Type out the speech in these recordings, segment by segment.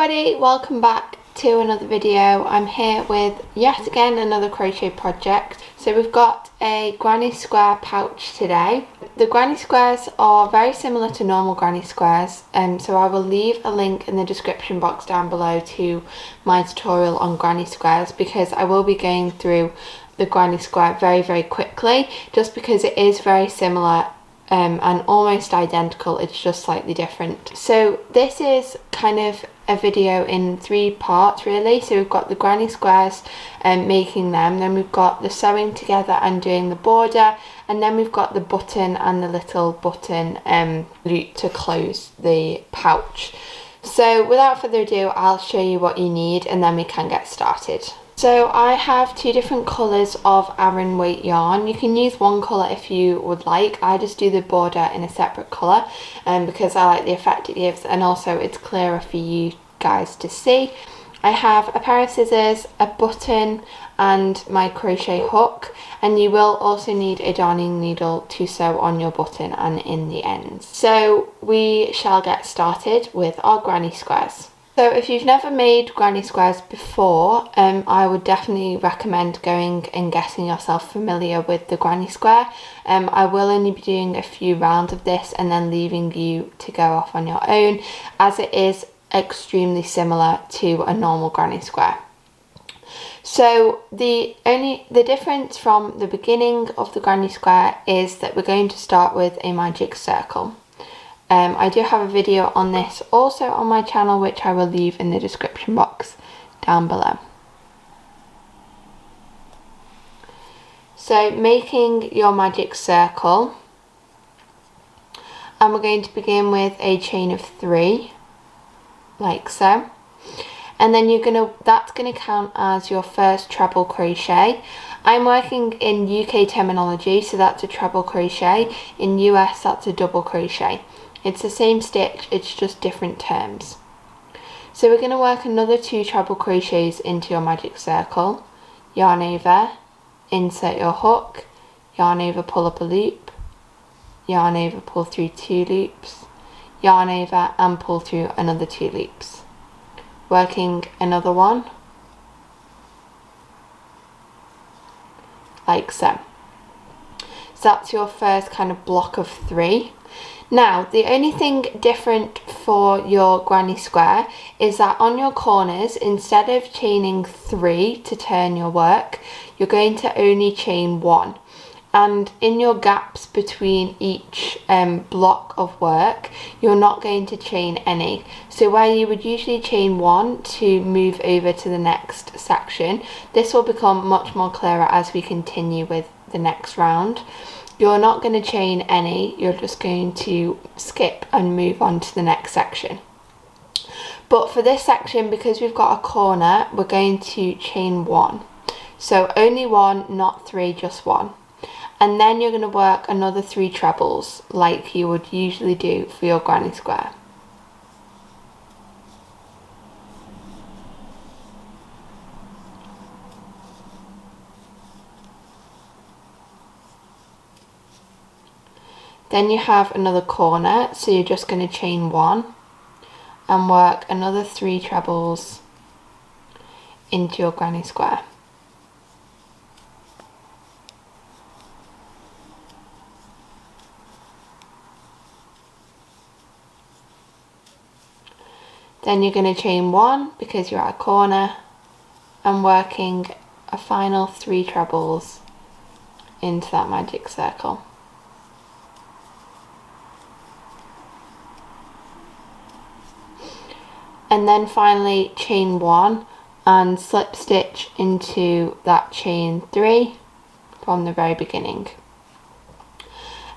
everybody, welcome back to another video. I'm here with yet again another crochet project. So we've got a granny square pouch today. The granny squares are very similar to normal granny squares, so I will leave a link in the description box down below to my tutorial on granny squares, because I will be going through the granny square very quickly, just because it is very similar and almost identical, it's just slightly different. So this is kind of a video in three parts really. So we've got the granny squares and making them, then we've got the sewing together and doing the border, and then we've got the button and the little button loop to close the pouch. So without further ado, I'll show you what you need and then we can get started. So I have two different colours of Aran weight yarn. You can use one colour if you would like. I just do the border in a separate colour because I like the effect it gives, and also it's clearer for you guys to see. I have a pair of scissors, a button and my crochet hook, and you will also need a darning needle to sew on your button and in the ends. So we shall get started with our granny squares. So if you've never made granny squares before, I would definitely recommend going and getting yourself familiar with the granny square. I will only be doing a few rounds of this and then leaving you to go off on your own, as it is extremely similar to a normal granny square. So the difference from the beginning of the granny square is that we're going to start with a magic circle. I do have a video on this also on my channel, which I will leave in the description box down below. So making your magic circle, and we're going to begin with a chain of 3, like so, and then that's gonna count as your first treble crochet. I'm working in UK terminology, so that's a treble crochet. In US, that's a double crochet. It's the same stitch, it's just different terms. So we're going to work another 2 treble crochets into your magic circle, yarn over, insert your hook, yarn over, pull up a loop, yarn over, pull through 2 loops, yarn over and pull through another 2 loops. Working another one, like so. So that's your first kind of block of 3. Now, the only thing different for your granny square is that on your corners, instead of chaining 3 to turn your work, you're going to only chain 1. And in your gaps between each block of work, you're not going to chain any. So where you would usually chain 1 to move over to the next section, this will become much more clearer as we continue with the next round. You're not going to chain any, you're just going to skip and move on to the next section. But for this section, because we've got a corner, we're going to chain 1. So only 1, not 3, just 1. And then you're going to work another 3 trebles, like you would usually do for your granny square. Then you have another corner, so you're just going to chain 1 and work another 3 trebles into your granny square. Then you're going to chain 1 because you're at a corner and working a final 3 trebles into that magic circle. And then finally chain 1 and slip stitch into that chain 3 from the very beginning.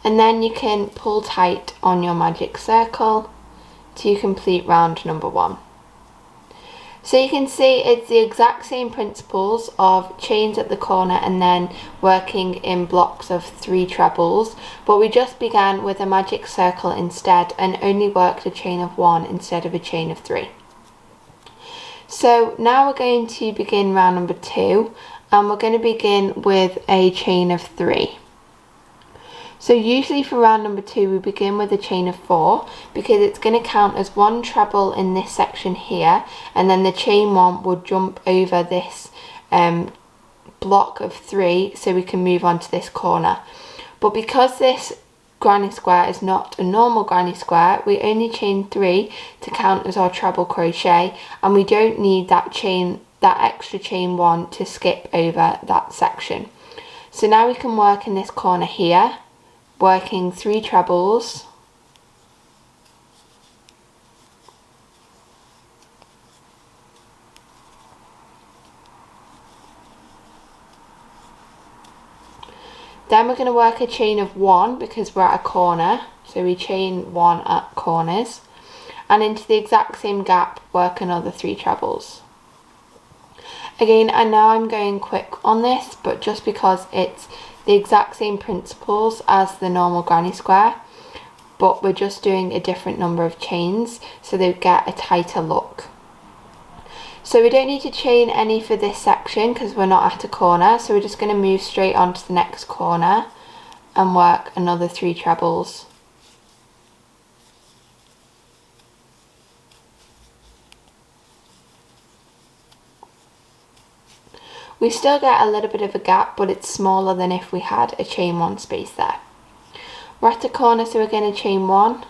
And then you can pull tight on your magic circle to complete round number 1. So you can see it's the exact same principles of chains at the corner and then working in blocks of 3 trebles, but we just began with a magic circle instead and only worked a chain of 1 instead of a chain of 3. So now we're going to begin round number 2, and we're going to begin with a chain of 3. So usually for round number 2 we begin with a chain of 4 because it's going to count as 1 treble in this section here, and then the chain 1 will jump over this block of 3 so we can move on to this corner. But because this granny square is not a normal granny square, we only chain 3 to count as our treble crochet, and we don't need that extra chain 1 to skip over that section. So now we can work in this corner here, working 3 trebles, then we're going to work a chain of 1 because we're at a corner, so we chain 1 at corners, and into the exact same gap work another 3 trebles. Again, I know I'm going quick on this, but just because it's the exact same principles as the normal granny square, but we're just doing a different number of chains so they get a tighter look. So we don't need to chain any for this section because we're not at a corner, so we're just going to move straight on to the next corner and work another 3 trebles. We still get a little bit of a gap, but it's smaller than if we had a chain 1 space there. We're at a corner, so we're going to chain 1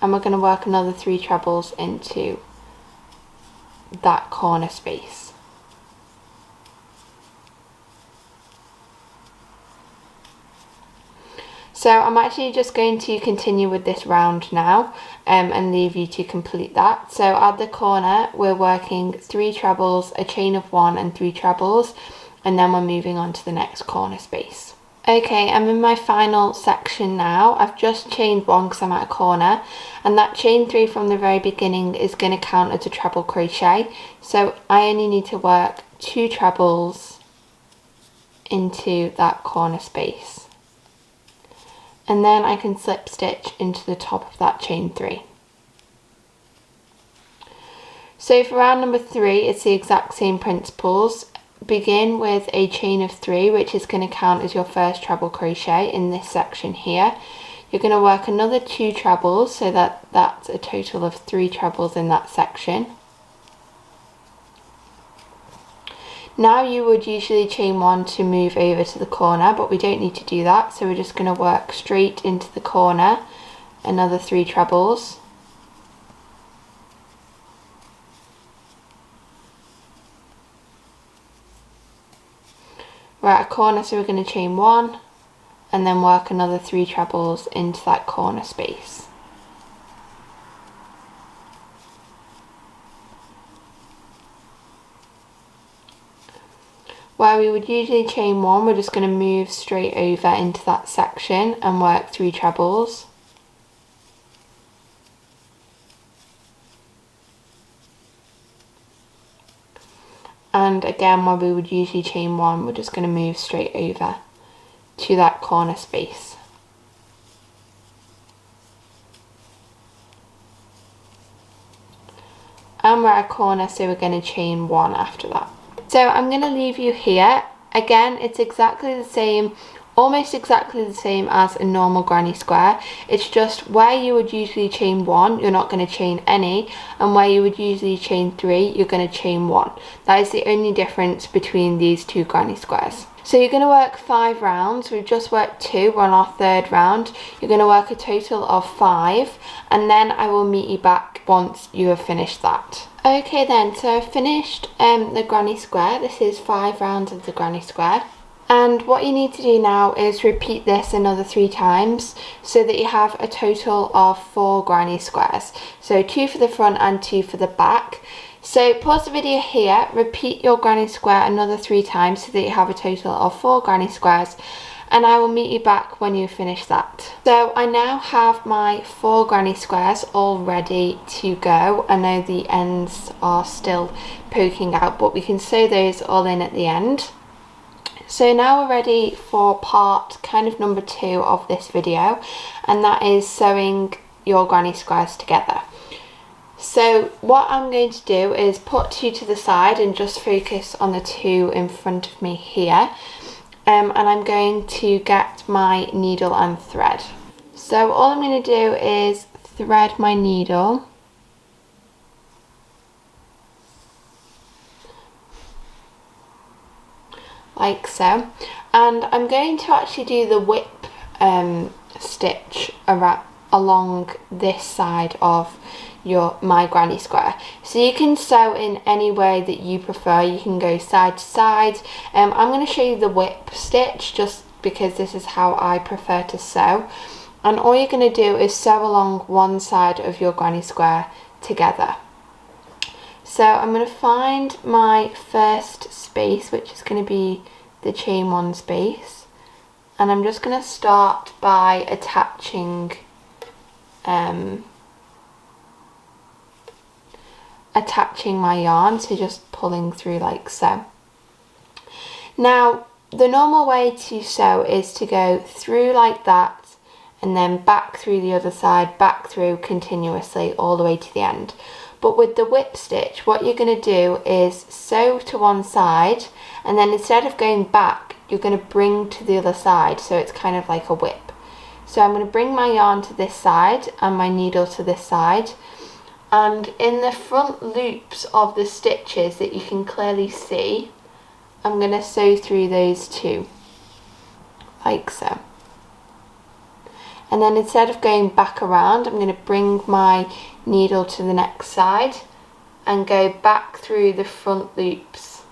and we're going to work another 3 trebles into that corner space. So I'm actually just going to continue with this round now and leave you to complete that. So at the corner we're working 3 trebles, a chain of 1 and 3 trebles, and then we're moving on to the next corner space. Okay, I'm in my final section now. I've just chained 1 because I'm at a corner, and that chain 3 from the very beginning is going to count as a treble crochet. So I only need to work 2 trebles into that corner space. And then I can slip stitch into the top of that chain 3. So for round number 3, it's the exact same principles. Begin with a chain of 3, which is going to count as your first treble crochet in this section here. You're going to work another 2 trebles, so that's a total of 3 trebles in that section. Now you would usually chain 1 to move over to the corner, but we don't need to do that, so we're just going to work straight into the corner, another 3 trebles. We're at a corner, so we're going to chain 1 and then work another 3 trebles into that corner space. Where we would usually chain 1, we're just going to move straight over into that section and work 3 trebles. And again, where we would usually chain 1, we're just going to move straight over to that corner space. And we're at a corner, so we're going to chain 1 after that. So I'm going to leave you here. Again, it's exactly the same, almost exactly the same as a normal granny square. It's just where you would usually chain 1, you're not going to chain any, and where you would usually chain 3, you're going to chain 1. That is the only difference between these 2 granny squares. So you're going to work 5 rounds. We've just worked 2, we're on our 3rd round. You're going to work a total of 5, and then I will meet you back once you have finished that. Okay then, so I've finished the granny square. This is 5 rounds of the granny square. And what you need to do now is repeat this another 3 times so that you have a total of 4 granny squares. So 2 for the front and 2 for the back. So pause the video here, repeat your granny square another 3 times so that you have a total of 4 granny squares, and I will meet you back when you finish that. So I now have my 4 granny squares all ready to go. I know the ends are still poking out, but we can sew those all in at the end. So now we're ready for part kind of number 2 of this video, and that is sewing your granny squares together. So what I'm going to do is put 2 to the side and just focus on the 2 in front of me here. and I'm going to get my needle and thread. So all I'm going to do is thread my needle like so, and I'm going to actually do the whip stitch along this side of my granny square. So you can sew in any way that you prefer. You can go side to side. I'm going to show you the whip stitch just because this is how I prefer to sew, and all you're going to do is sew along one side of your granny square together. So I'm going to find my first space, which is going to be the chain one space, and I'm just going to start by attaching my yarn, so just pulling through like so. Now the normal way to sew is to go through like that and then back through the other side, back through continuously all the way to the end. But with the whip stitch, what you're going to do is sew to one side, and then instead of going back, you're going to bring to the other side, so it's kind of like a whip. So I'm going to bring my yarn to this side and my needle to this side, and in the front loops of the stitches that you can clearly see, I'm going to sew through those two, like so. And then instead of going back around, I'm going to bring my needle to the next side and go back through the front loops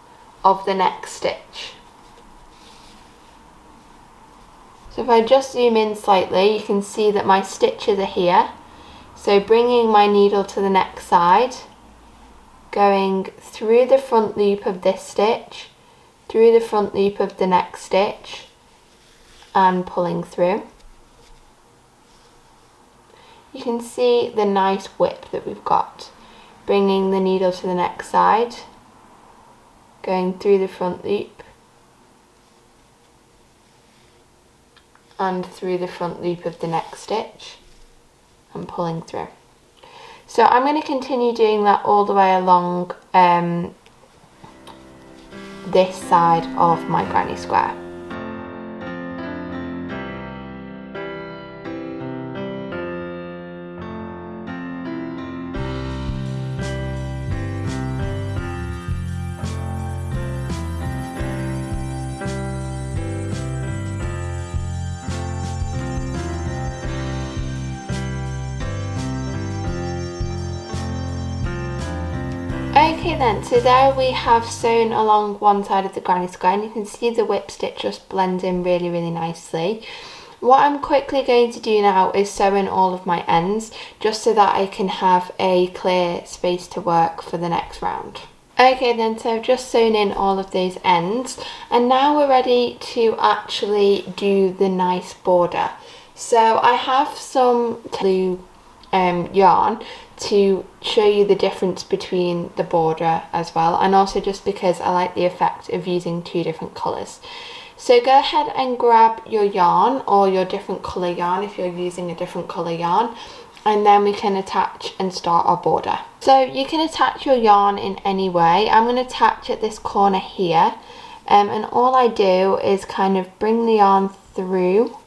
of the next stitch. So if I just zoom in slightly, you can see that my stitches are here. So bringing my needle to the next side, going through the front loop of this stitch, through the front loop of the next stitch, and pulling through. You can see the nice whip that we've got. Bringing the needle to the next side, going through the front loop, and through the front loop of the next stitch, and pulling through. So I'm going to continue doing that all the way along this side of my granny square. Okay then, so there we have sewn along one side of the granny square, and you can see the whip stitch just blends in really nicely. What I'm quickly going to do now is sew in all of my ends, just so that I can have a clear space to work for the next round. Okay then, so I've just sewn in all of those ends, and now we're ready to actually do the nice border. So I have some blue yarn to show you the difference between the border as well, and also just because I like the effect of using two different colours. So go ahead and grab your yarn, or your different colour yarn if you're using a different colour yarn, and then we can attach and start our border. So you can attach your yarn in any way. I'm going to attach at this corner here, and all I do is kind of bring the yarn through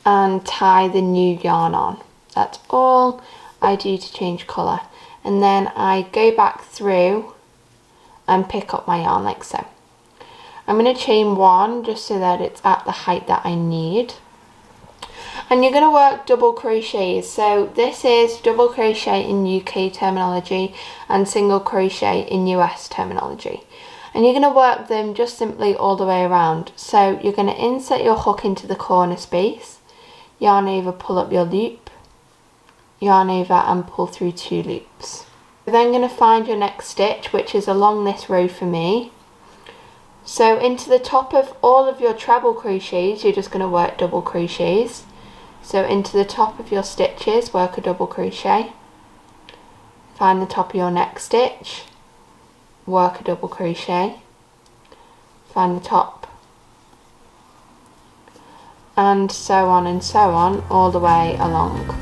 and tie the new yarn on. That's all I do to change colour, and then I go back through and pick up my yarn like so. I'm going to chain one just so that it's at the height that I need, and you're going to work double crochets. So this is double crochet in UK terminology and single crochet in US terminology, and you're going to work them just simply all the way around. So you're going to insert your hook into the corner space, yarn over, pull up your loop, yarn over and pull through two loops. You're then going to find your next stitch, which is along this row for me. So into the top of all of your treble crochets, you're just going to work double crochets. So into the top of your stitches, work a double crochet. Find the top of your next stitch, work a double crochet. Find the top, and so on and so on all the way along.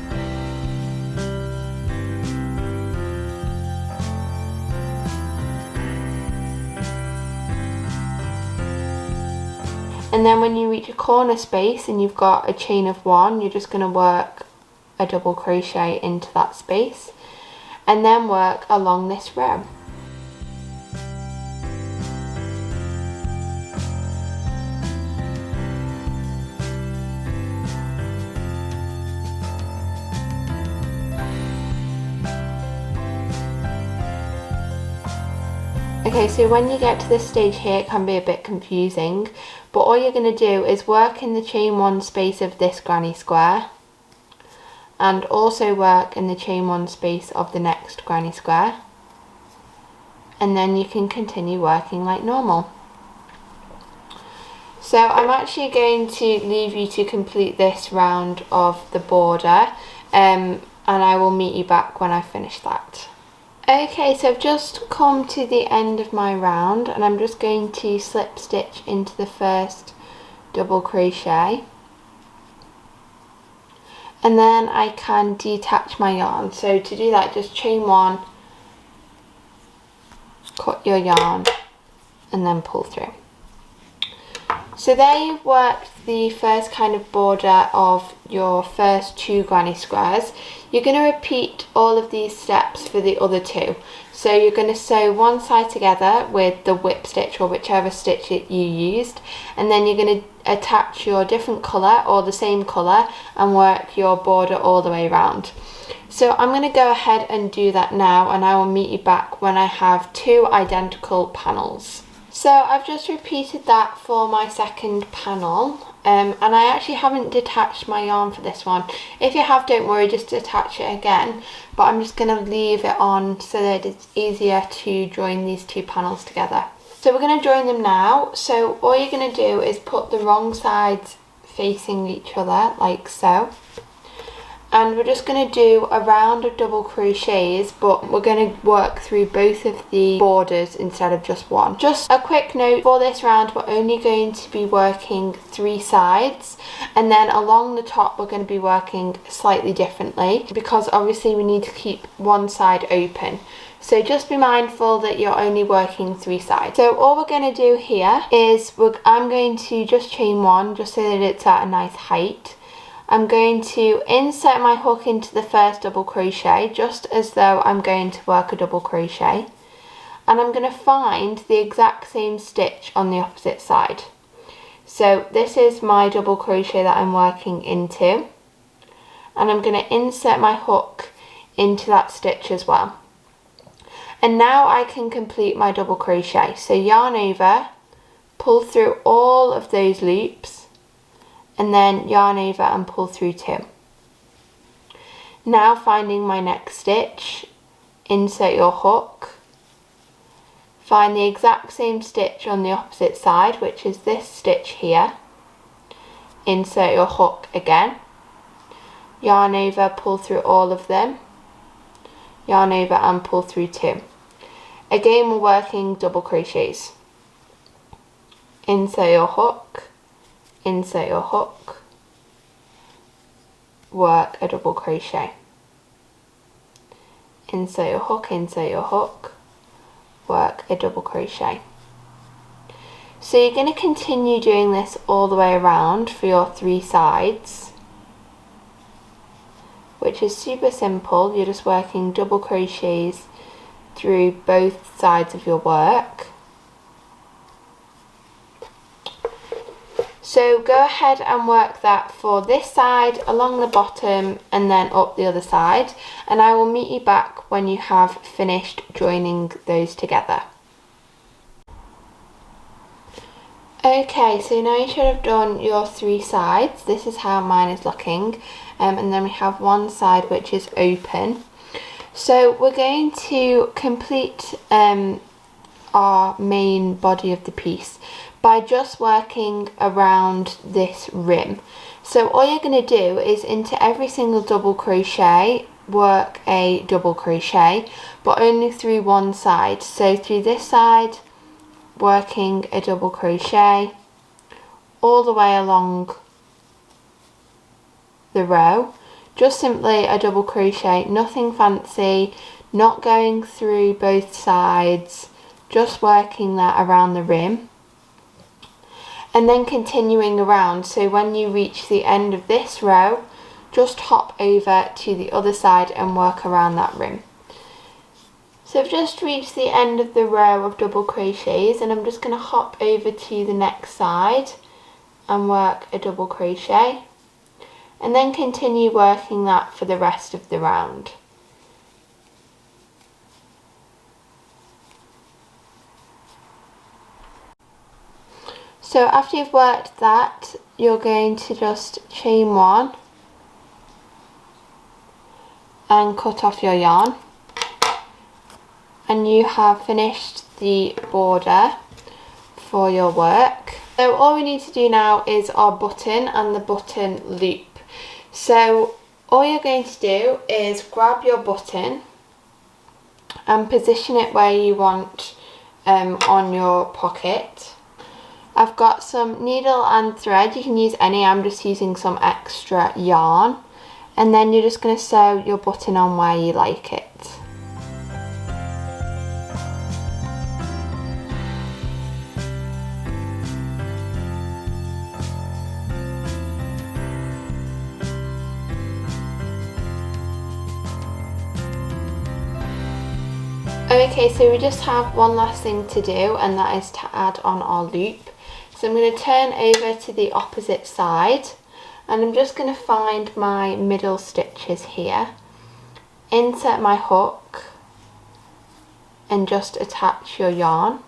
And then when you reach a corner space and you've got a chain of 1, you're just going to work a double crochet into that space and then work along this row. Okay, so when you get to this stage here, it can be a bit confusing, but all you're going to do is work in the chain 1 space of this granny square and also work in the chain 1 space of the next granny square, and then you can continue working like normal. So I'm actually going to leave you to complete this round of the border, and I will meet you back when I finish that. Okay, so I've just come to the end of my round and I'm just going to slip stitch into the first double crochet, and then I can detach my yarn. So to do that, just chain 1, cut your yarn and then pull through. So there you've worked the first kind of border of your first 2 granny squares. You're going to repeat all of these steps for the other 2. So you're going to sew one side together with the whip stitch or whichever stitch you used, and then you're going to attach your different colour or the same colour and work your border all the way around. So I'm going to go ahead and do that now, and I will meet you back when I have 2 identical panels. So I've just repeated that for my second panel, and I actually haven't detached my yarn for this one. If you have, don't worry, just attach it again, but I'm just going to leave it on so that it's easier to join these 2 panels together. So we're going to join them now. So all you're going to do is put the wrong sides facing each other like so. And we're just going to do a round of double crochets, but we're going to work through both of the borders instead of just one. Just a quick note, for this round we're only going to be working 3 sides, and then along the top we're going to be working slightly differently because obviously we need to keep one side open. So just be mindful that you're only working 3 sides. So all we're going to do here is I'm going to just chain 1 just so that it's at a nice height. I'm going to insert my hook into the first double crochet just as though I'm going to work a double crochet, and I'm going to find the exact same stitch on the opposite side. So this is my double crochet that I'm working into, and I'm going to insert my hook into that stitch as well. And now I can complete my double crochet. So yarn over, pull through all of those loops, and then yarn over and pull through 2. Now finding my next stitch, insert your hook, find the exact same stitch on the opposite side, which is this stitch here, insert your hook again, yarn over, pull through all of them, yarn over and pull through 2. Again we're working double crochets. Insert your hook, insert your hook, work a double crochet. Insert your hook, work a double crochet. So you're going to continue doing this all the way around for your 3 sides, which is super simple. You're just working double crochets through both sides of your work. So go ahead and work that for this side along the bottom and then up the other side, and I will meet you back when you have finished joining those together. Okay, so now you should have done your 3 sides. This is how mine is looking, and then we have one side which is open. So we're going to complete our main body of the piece by just working around this rim. So all you're going to do is into every single double crochet work a double crochet, but only through one side. So through this side working a double crochet all the way along the row, just simply a double crochet, nothing fancy, not going through both sides, just working that around the rim. and then continuing around. So when you reach the end of this row, just hop over to the other side and work around that rim. So I've just reached the end of the row of double crochets, and I'm just going to hop over to the next side and work a double crochet, and then continue working that for the rest of the round. So after you've worked that, you're going to just chain one and cut off your yarn, and you have finished the border for your work. So all we need to do now is our button and the button loop. So all you're going to do is grab your button and position it where you want on your pocket. I've got some needle and thread, you can use any, I'm just using some extra yarn, and then you're just going to sew your button on where you like it. Okay, so we just have one last thing to do, and that is to add on our loop. So I'm going to turn over to the opposite side, and I'm just going to find my middle stitches here, insert my hook and just attach your yarn.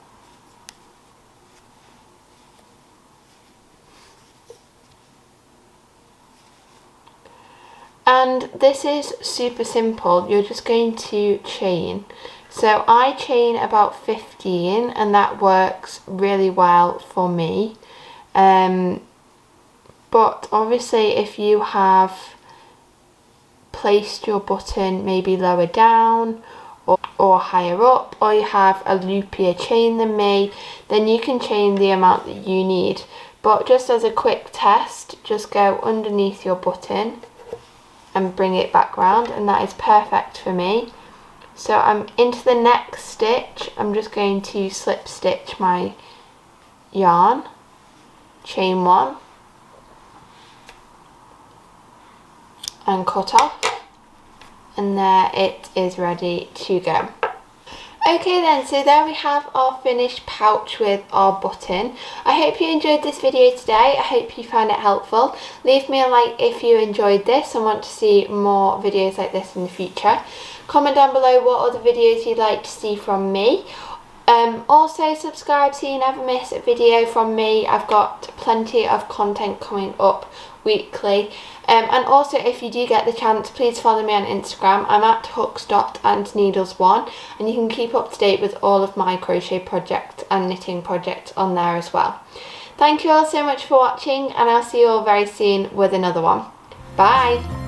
And this is super simple, you're just going to chain. So I chain about 15, and that works really well for me. But obviously if you have placed your button maybe lower down or higher up, or you have a loopier chain than me, then you can chain the amount that you need. But just as a quick test, just go underneath your button and bring it back round, and that is perfect for me. So I'm into the next stitch, I'm just going to slip stitch my yarn, chain one and cut off, and there it is ready to go. Okay then, so there we have our finished pouch with our button. I hope you enjoyed this video today. I hope you found it helpful. Leave me a like if you enjoyed this and want to see more videos like this in the future. Comment down below what other videos you'd like to see from me. Also subscribe so you never miss a video from me. I've got plenty of content coming up weekly. And also, if you do get the chance, please follow me on Instagram. I'm at hooks.andneedles1, and you can keep up to date with all of my crochet projects and knitting projects on there as well. Thank you all so much for watching, and I'll see you all very soon with another one. Bye!